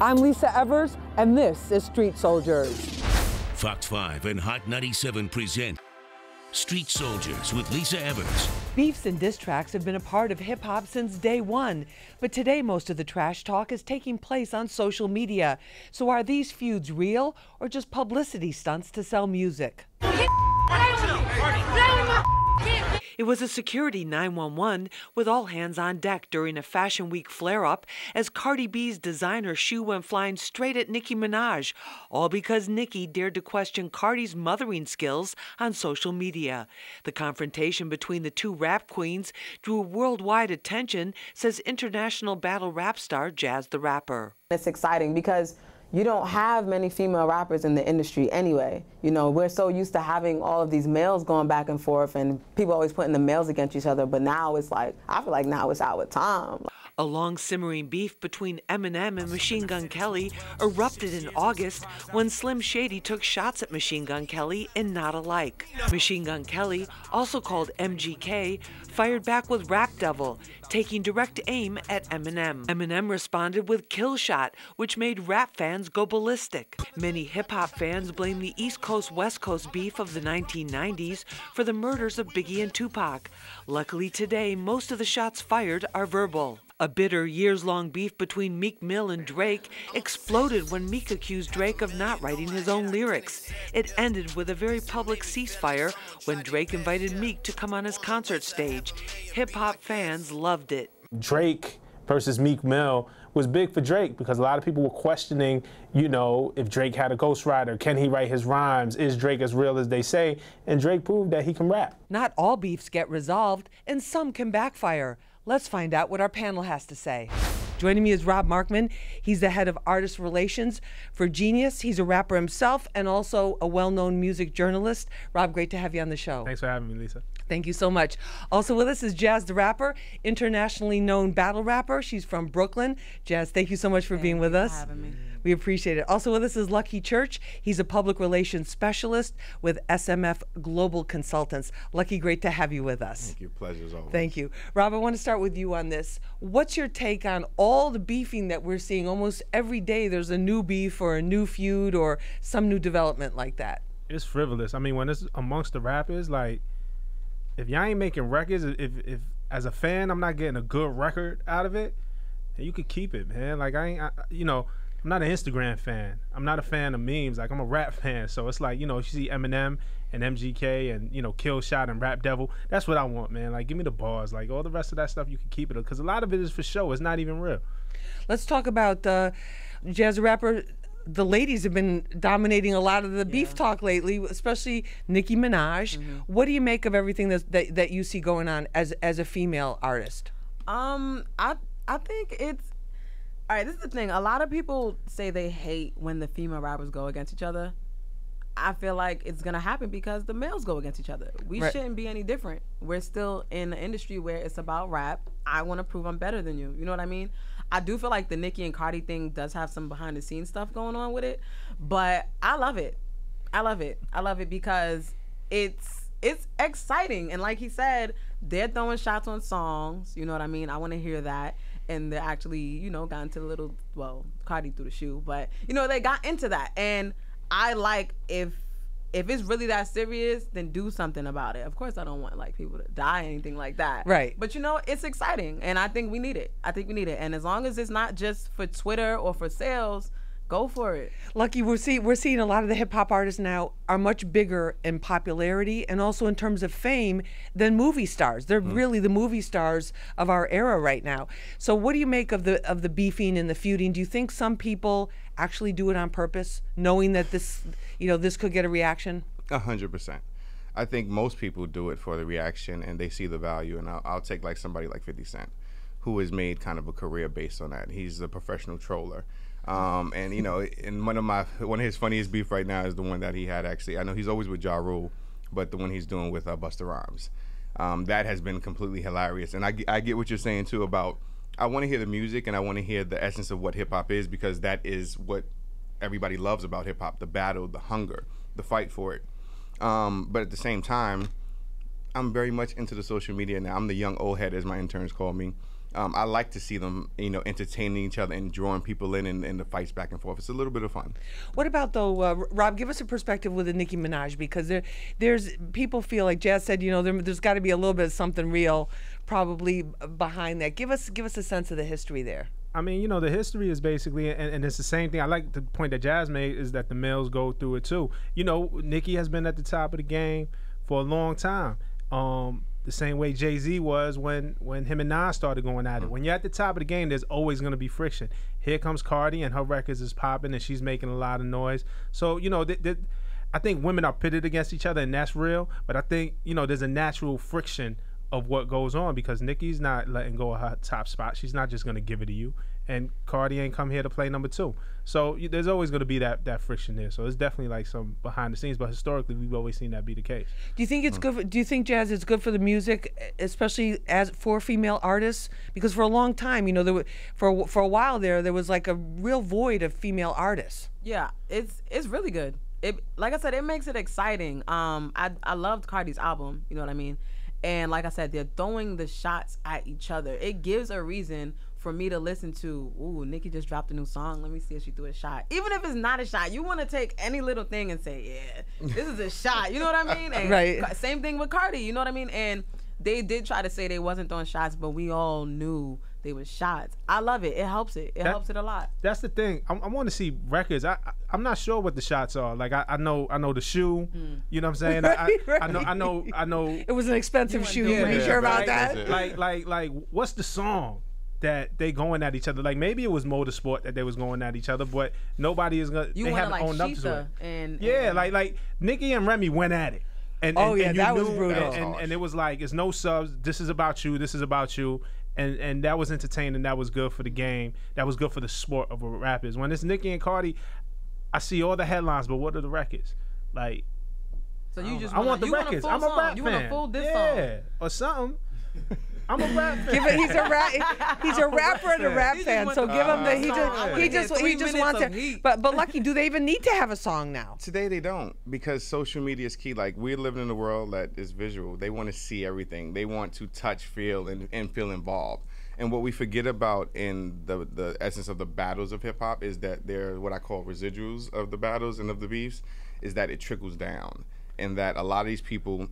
I'm Lisa Evers, and this is Street Soldiers. Fox 5 and Hot 97 present Street Soldiers with Lisa Evers. Beefs and diss tracks have been a part of hip-hop since day one, but today most of the trash talk is taking place on social media. So are these feuds real or just publicity stunts to sell music? It was a security 911 with all hands on deck during a Fashion Week flare-up as Cardi B's designer shoe went flying straight at Nicki Minaj, all because Nicki dared to question Cardi's mothering skills on social media. The confrontation between the two rap queens drew worldwide attention, says international battle rap star Jaz the Rapper. It's exciting because you don't have many female rappers in the industry anyway. You know, we're so used to having all of these males going back and forth and people always putting the males against each other, but now it's like, I feel like now it's our time. A long simmering beef between Eminem and Machine Gun Kelly erupted in August when Slim Shady took shots at Machine Gun Kelly in Not Alike. Machine Gun Kelly, also called MGK, fired back with Rap Devil, taking direct aim at Eminem. Eminem responded with Killshot, which made rap fans go ballistic. Many hip-hop fans blame the East Coast-West Coast beef of the 1990s for the murders of Biggie and Tupac. Luckily today, most of the shots fired are verbal. A bitter, years-long beef between Meek Mill and Drake exploded when Meek accused Drake of not writing his own lyrics. It ended with a very public ceasefire when Drake invited Meek to come on his concert stage. Hip-hop fans loved it. Drake versus Meek Mill was big for Drake because a lot of people were questioning, you know, if Drake had a ghostwriter, can he write his rhymes, is Drake as real as they say? And Drake proved that he can rap. Not all beefs get resolved, and some can backfire. Let's find out what our panel has to say. Joining me is Rob Markman. He's the head of artist relations for Genius. He's a rapper himself and also a well-known music journalist. Rob, great to have you on the show. Thanks for having me, Lisa. Thank you so much. Also with us is Jaz the Rapper, internationally known battle rapper. She's from Brooklyn. Jaz, thank you so much for being with us. Thank you for having me. We appreciate it. Also with us is Lucky Church. He's a public relations specialist with SMF Global Consultants. Lucky, great to have you with us. Thank you. Pleasure as always. Thank you. Rob, I want to start with you on this. What's your take on all the beefing that we're seeing? Almost every day there's a new beef or a new feud or some new development like that. It's frivolous. I mean, when it's amongst the rappers, like, if y'all ain't making records, if as a fan I'm not getting a good record out of it, then you could keep it, man. Like, you know, I'm not an Instagram fan. I'm not a fan of memes. Like, I'm a rap fan. So it's like, you know, you see Eminem and MGK and, you know, Killshot and Rap Devil. That's what I want, man. Like, give me the bars. Like, all the rest of that stuff, you can keep it. Because a lot of it is for show. It's not even real. Let's talk about Jaz the Rapper. The ladies have been dominating a lot of the beef talk lately, especially Nicki Minaj. What do you make of everything that you see going on as a female artist? I think it's, all right, this is the thing. A lot of people say they hate when the female rappers go against each other. I feel like it's going to happen because the males go against each other. We shouldn't be any different. We're still in an industry where it's about rap. I want to prove I'm better than you. You know what I mean? I do feel like the Nicki and Cardi thing does have some behind the scenes stuff going on with it, but I love it. I love it. I love it because it's exciting. And like he said, they're throwing shots on songs. You know what I mean? I want to hear that. And they actually, you know, got into the little, well, Cardi threw the shoe, but, you know, they got into that. And I like, if it's really that serious, then do something about it. Of course, I don't want, like, people to die or anything like that. Right. But, you know, it's exciting, and I think we need it. I think we need it. And as long as it's not just for Twitter or for sales, go for it. Lucky, we're seeing a lot of the hip-hop artists now are much bigger in popularity and also in terms of fame than movie stars. They're really the movie stars of our era right now. So what do you make of the beefing and the feuding? Do you think some people actually do it on purpose, knowing that this, you know, this could get a reaction? 100%. I think most people do it for the reaction and they see the value. And I'll take like somebody like 50 Cent, who has made kind of a career based on that. He's a professional troller. And you know, and one of his funniest beef right now is the one that he had actually. I know he's always with Ja Rule, but the one he's doing with Busta Rhymes, that has been completely hilarious. And I get what you're saying too about, I want to hear the music and I want to hear the essence of what hip hop is, because that is what everybody loves about hip hop: the battle, the hunger, the fight for it. But at the same time, I'm very much into the social media now. I'm the young old head, as my interns call me. I like to see them, entertaining each other and drawing people in and the fights back and forth. It's a little bit of fun. What about though, Rob? Give us a perspective with the Nicki Minaj, because there's people feel like Jaz said, there's got to be a little bit of something real, probably behind that. Give us a sense of the history there. I mean, the history is basically, and it's the same thing. I like the point that Jaz made is that the males go through it too. Nicki has been at the top of the game for a long time. The same way Jay-Z was when him and Nas started going at it. When you're at the top of the game, there's always going to be friction. Here comes Cardi, and her records is popping, and she's making a lot of noise. So, I think women are pitted against each other, and that's real. But I think, there's a natural friction of what goes on, because Nicki's not letting go of her top spot. She's not just going to give it to you. And Cardi ain't come here to play number 2. So there's always going to be that friction there. So it's definitely like some behind the scenes, but historically we've always seen that be the case. Do you think it's good? Do you think, Jaz, it's good for the music, especially for female artists? Because for a long time, for a while there was like a real void of female artists. Yeah, it's really good. Like I said, it makes it exciting. I loved Cardi's album. You know what I mean? And like I said, they're throwing the shots at each other. It gives a reason for me to listen to, ooh, Nicki just dropped a new song. Let me see if she threw a shot. Even if it's not a shot, you want to take any little thing and say, yeah, this is a shot. You know what I mean? And right. Same thing with Cardi. You know what I mean? And they did try to say they wasn't throwing shots, but we all knew they were shots. I love it. It helps it. It helps it a lot. That's the thing. I want to see records. I'm not sure what the shots are. Like I know the shoe. You know what I'm saying? Right. I know. It was an expensive shoe. Yeah, Are you sure about that? Like what's the song that they going at each other? Like maybe it was Motorsport that they was going at each other, but nobody is gonna. They haven't owned up to it. Like Nicki and Remy went at it. And that was brutal. And it was like, it's no subs. This is about you. This is about you. And that was entertaining. That was good for the game. That was good for the sport of rappers. When it's Nicki and Cardi, I see all the headlines, but what are the records? Like, so you just I want the records. I'm a rap fan. You want a full diss song? Or something. I'm a rap fan. He's a rapper and a rap fan. So give him the he just wants it. But Lucky, do they even need to have a song now? Today they don't, because social media is key. Like, we're living in a world that is visual. They want to see everything. They want to touch, feel, and feel involved. And what we forget about in the essence of the battles of hip hop is that they're what I call residuals of the battles and of the beefs, is that it trickles down. And that a lot of these people,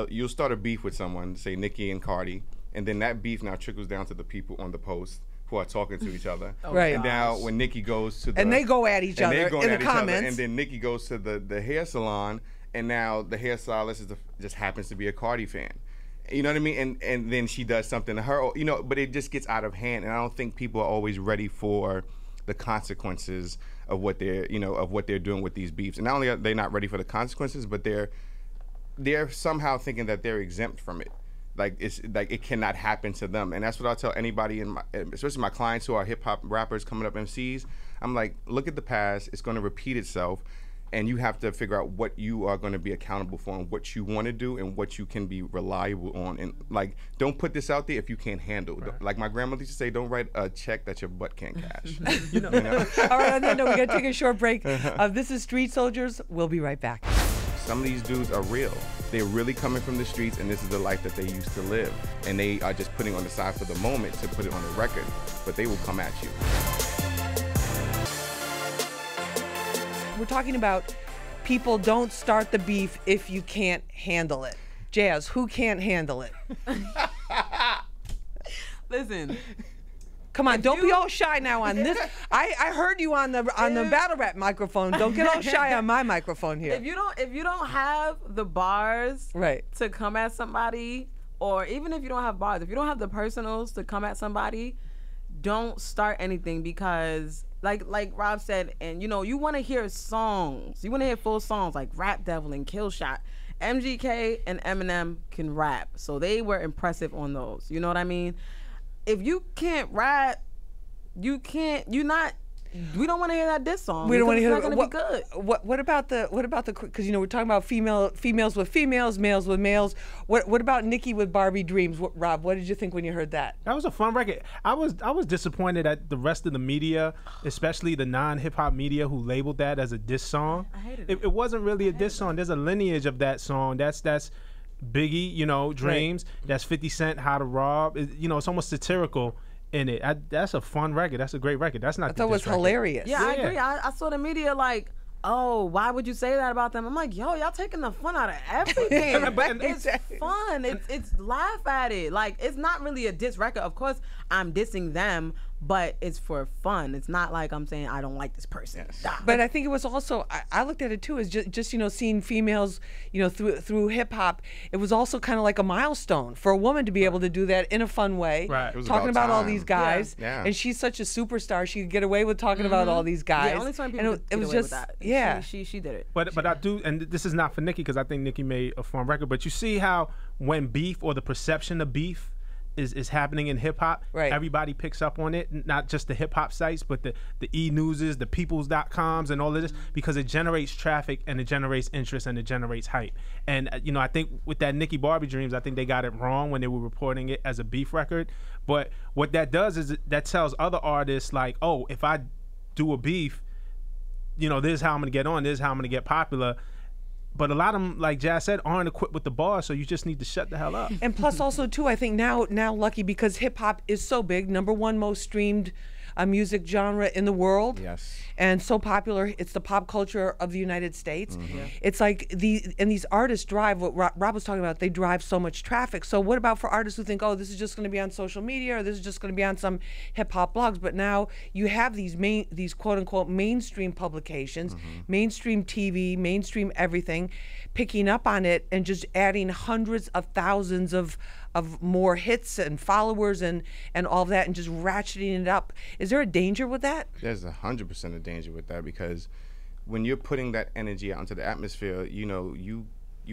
you'll start a beef with someone, say Nicki and Cardi, and then that beef now trickles down to the people on the post who are talking to each other. Right. And now when Nicki goes to and they go at each other in the comments. And then Nicki goes to the hair salon, and now the hairstylist just happens to be a Cardi fan. You know what I mean? And then she does something to her, but it just gets out of hand. And I don't think people are always ready for the consequences of what they're doing with these beefs. And not only are they not ready for the consequences, but they're somehow thinking that they're exempt from it. Like, it's like it cannot happen to them. And that's what I'll tell anybody, especially my clients who are hip hop rappers coming up MCs. I'm like, look at the past. It's going to repeat itself. And you have to figure out what you are going to be accountable for and what you want to do and what you can be reliable on. And like, don't put this out there if you can't handle. Right. Like my grandmother used to say, don't write a check that your butt can't cash. You know? All right, on that note, we're going to take a short break. This is Street Soldiers. We'll be right back. Some of these dudes are real. They're really coming from the streets, and this is the life that they used to live. And they are just putting on the side for the moment to put it on the record, but they will come at you. We're talking about people don't start the beef if you can't handle it. Jaz, who can't handle it? Listen. Come on, don't be all shy now on this. I heard you on the battle rap microphone. Don't get all shy on my microphone here. If you don't have the bars to come at somebody, or even if you don't have bars, if you don't have the personals to come at somebody, don't start anything, because like Rob said, and you want to hear songs. You want to hear full songs like Rap Devil and Killshot. MGK and Eminem can rap, so they were impressive on those. You know what I mean? If you can't rap, we don't want to hear that diss song. We don't want to hear it's not going to be good. What about the because we're talking about females with females, males with males. What about Nicki with Barbie Dreams? Rob, what did you think when you heard that? That was a fun record. I was disappointed at the rest of the media, especially the non-hip hop media, who labeled that as a diss song. I hated it. It wasn't really a diss song. There's a lineage of that song. That's Biggie, Dreams. Right. That's 50 Cent, How to Rob. It's almost satirical in it. That's a fun record. That's a great record. That's not. I thought it was hilarious. Yeah, I agree. I saw the media like, oh, why would you say that about them? I'm like, yo, y'all taking the fun out of everything. It's fun. It's laugh at it. Like, it's not really a diss record. Of course, I'm dissing them, but it's for fun. It's not like I'm saying I don't like this person. Yes. But I think it was also, I looked at it too as just you know, seeing females, you know, through hip hop. It was also kind of like a milestone for a woman to be able to do that in a fun way. Right. It was Talking about all time. these guys. Yeah. And she's such a superstar. She could get away with talking about all these guys. Yeah, only certain people and could it was get away just, with that. yeah. She did it. But I do, and this is not for Nicki because I think Nicki made a fun record. But you see how when beef or the perception of beef is happening in hip hop, right, everybody picks up on it. Not just the hip hop sites, but the e-newses, the peoples.coms, and all of this, because it generates traffic and it generates interest and it generates hype. And you know, I think with that Nicki Barbie Dreams, I think they got it wrong when they were reporting it as a beef record. But what that does is that tells other artists like, oh, if I do a beef, you know, this is how I'm gonna get on, this is how I'm gonna get popular. But a lot of them, like Jaz said, aren't equipped with the bars, so you just need to shut the hell up. And plus also too, I think now lucky because hip hop is so big, #1 most streamed music genre in the world. Yes. And so popular, it's the pop culture of the United States. It's like these artists drive, what Rob was talking about, they drive so much traffic. So what about for artists who think, oh, this is just gonna be on social media, or this is just gonna be on some hip hop blogs? But now you have these quote unquote mainstream publications, mainstream TV, mainstream everything, picking up on it and just adding hundreds of thousands of more hits and followers and all of that, and just ratcheting it up. Is there a danger with that? There's 100% of danger with that, because when you're putting that energy out into the atmosphere, you know, you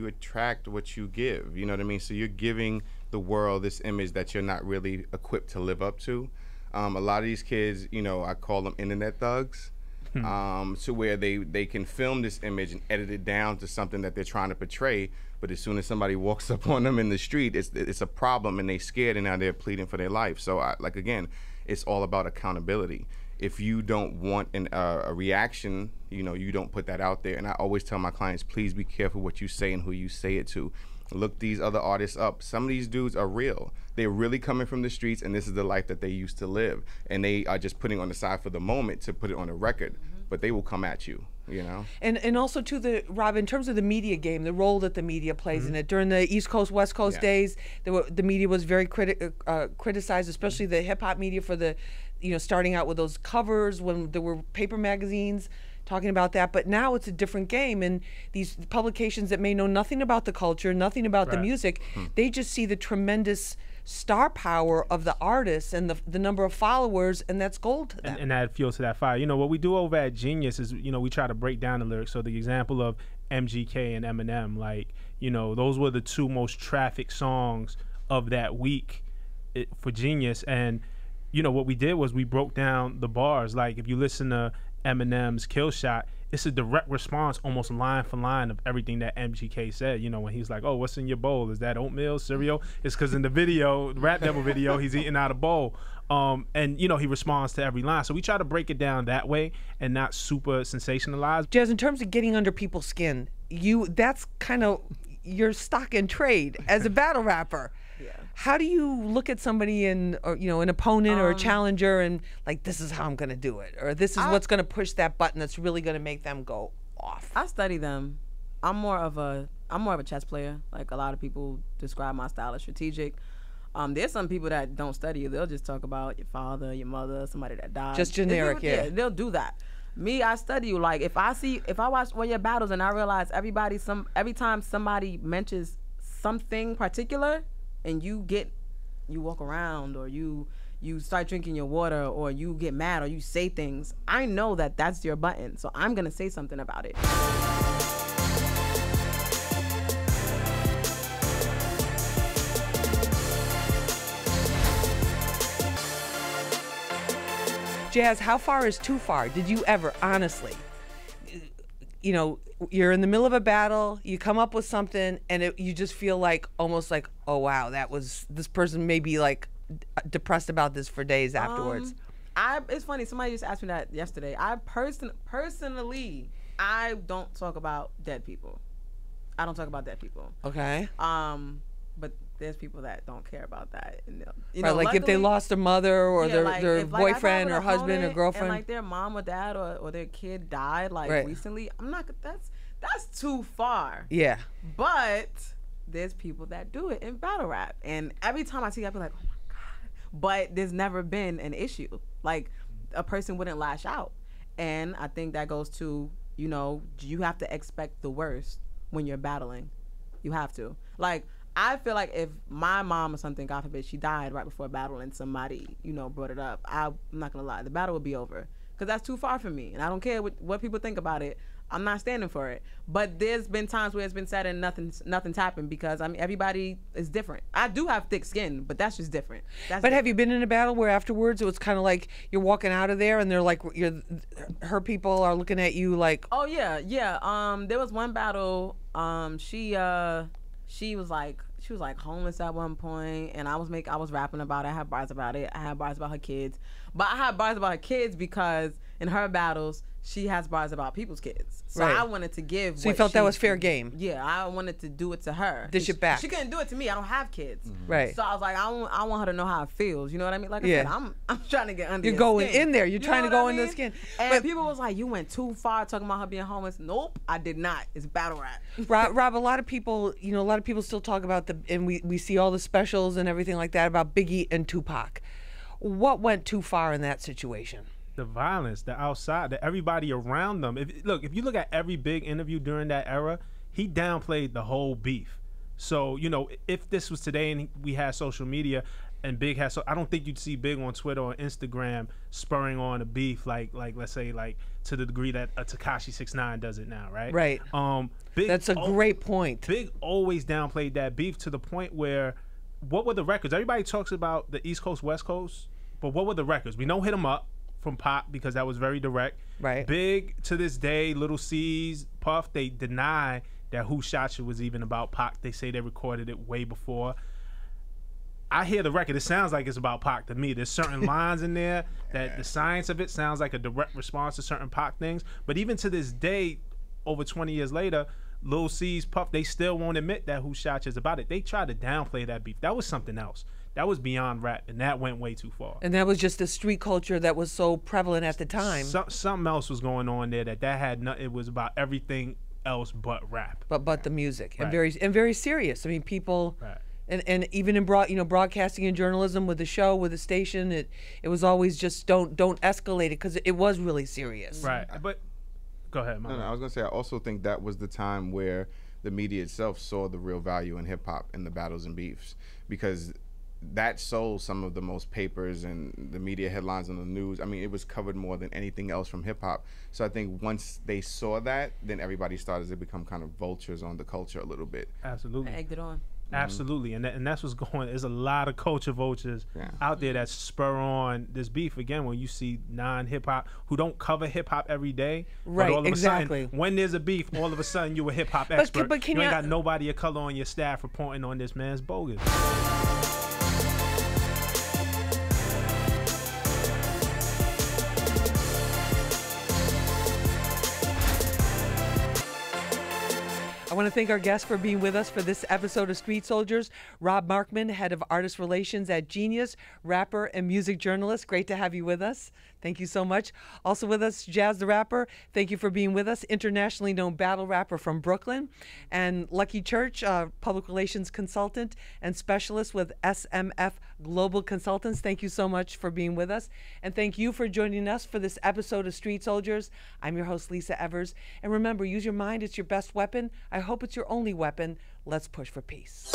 attract what you give. You know what I mean? So you're giving the world this image that you're not really equipped to live up to. A lot of these kids, you know, I call them internet thugs. To where they can film this image and edit it down to something that they're trying to portray, but as soon as somebody walks up on them in the street, it's a problem, and they're scared, and now they're pleading for their life. So like again, it's all about accountability. If you don't want a reaction, you know, you don't put that out there. And I always tell my clients, please be careful what you say and who you say it to. Look these other artists up. Some of these dudes are real. They're really coming from the streets, and this is the life that they used to live. And they are just putting on the side for the moment to put it on a record, but they will come at you, you know? And also too, Rob, in terms of the media game, the role that the media plays in it. During the East Coast, West Coast days, the media was very criticized, especially the hip hop media for the, you know, starting out with those covers when there were paper magazines talking about that. But now it's a different game, and these publications that may know nothing about the culture, nothing about the music, they just see the tremendous star power of the artists and the number of followers, and that's gold to them. And add fuel to that fire. You know, what we do over at Genius is, you know, we try to break down the lyrics. So the example of MGK and Eminem, like, you know, those were the two most trafficked songs of that week for Genius. And, you know, what we did was we broke down the bars. Like, if you listen to Eminem's Killshot, it's a direct response, almost line for line, of everything that MGK said. You know, when he's like, oh, what's in your bowl? Is that oatmeal, cereal? It's because in the video, the Rap Devil video, he's eating out a bowl. And, you know, he responds to every line. So we try to break it down that way and not super sensationalize. Jaz, in terms of getting under people's skin, that's kind of your stock in trade as a battle rapper. How do you look at somebody or you know, an opponent or a challenger, and like, this is how I'm gonna do it, or this is what's gonna push that button that's really gonna make them go off? I study them. I'm more of a chess player. Like, a lot of people describe my style as strategic. There's some people that don't study you. They'll just talk about your father, your mother, somebody that died. Just generic, yeah. They'll do that. Me, I study you. Like, if I watch one of your battles and I realize every time somebody mentions something particular, and you walk around, or you start drinking your water, or you get mad, or you say things, I know that that's your button, so I'm gonna say something about it. Jaz, how far is too far? Did you ever, honestly, you know, you're in the middle of a battle, you come up with something, and you just feel like, almost like, oh wow, this person may be like depressed about this for days afterwards? It's funny, somebody just asked me that yesterday. Personally, I don't talk about dead people. I don't talk about dead people. Okay. But there's people that don't care about that. And, you Right, know, like if they luckily- lost a mother or yeah, their, like, their if, like, if I boyfriend have or an husband or opponent girlfriend. and like their mom or dad or their kid died like Right. recently, I'm not. That's too far. Yeah. But there's people that do it in battle rap, and every time I see, it, I be like, oh my god. But there's never been an issue. Like a person wouldn't lash out, and I think that goes to, you know, you have to expect the worst when you're battling. You have to. Like, I feel like if my mom or something, God forbid, she died right before a battle and somebody, you know, brought it up, I'm not gonna lie, the battle would be over, because that's too far for me, and I don't care what people think about it. I'm not standing for it. But there's been times where it's been said and nothing's happened, because I mean, everybody is different. I do have thick skin, but that's just different. But have you been in a battle where afterwards it was kind of like you're walking out of there and they're like, her people are looking at you like? Oh yeah. There was one battle. She was like homeless at one point, and I was rapping about it. I had bars about it. I had bars about her kids, but I had bars about her kids because in her battles she has bars about people's kids. So Right. I wanted to give. So you felt that was fair game. Yeah, I wanted to do it to her. Dish it back. She couldn't do it to me. I don't have kids. Right. So I was like, I want her to know how it feels. You know what I mean? Like I said, I'm trying to get under. You're your going skin. in there. You're You trying know to what go I into the mean? skin. And But- people was like, you went too far talking about her being homeless. Nope, I did not. It's battle rap. Rob, a lot of people still talk about and we see all the specials and everything like that about Biggie and Tupac. What went too far in that situation? The violence, the outside, everybody around them. If you look at every big interview during that era, he downplayed the whole beef. So, you know, if this was today and we had social media and Big has, so I don't think you'd see Big on Twitter or Instagram spurring on a beef like let's say like to the degree that a Tekashi 6ix9ine does it now, right? Right. Big, That's a great point. Big always downplayed that beef to the point where, what were the records? Everybody talks about the East Coast, West Coast, but what were the records? We know Hit 'Em Up from Pop because that was very direct. Right. Big to this day, Little C's, Puff, they deny that Who Shot You was even about Pac. They say they recorded it way before. I hear the record, it sounds like it's about Pac to me. There's certain lines in there that the science of it sounds like a direct response to certain Pac things. But even to this day, over 20 years later, Lil C's, Puff, they still won't admit that Who Shot You is about it. They tried to downplay that beef. That was something else. That was beyond rap, and that went way too far. And that was just the street culture that was so prevalent at the time. Something else was going on there that had no, it was about everything else but rap. But the music, and Right. very serious. I mean, people, Right. and even in broadcasting and journalism with the show, with the station, it was always just don't escalate it, because it was really serious. Right. But go ahead, No, I was gonna say I also think that was the time where the media itself saw the real value in hip hop in the battles and beefs, because that sold some of the most papers and the media headlines on the news. I mean, it was covered more than anything else from hip hop. So I think once they saw that, then everybody started to become kind of vultures on the culture a little bit. Absolutely. Egged it on. Absolutely, and that's what's going. There's a lot of culture vultures out there that spur on this beef. Again, when you see non-hip hop who don't cover hip hop every day, Right, but all of exactly. a sudden, when there's a beef, all of a sudden you a hip hop expert. but can you ain't you- got nobody of color on your staff reporting on this man's bogus. I want to thank our guests for being with us for this episode of Street Soldiers. Rob Markman, head of artist relations at Genius, rapper and music journalist. Great to have you with us. Thank you so much. Also with us, Jaz the Rapper. Thank you for being with us. Internationally known battle rapper from Brooklyn. And Lucky Church, public relations consultant and specialist with SMF Global Consultants. Thank you so much for being with us. And thank you for joining us for this episode of Street Soldiers. I'm your host, Lisa Evers. And remember, use your mind. It's your best weapon. I hope it's your only weapon. Let's push for peace.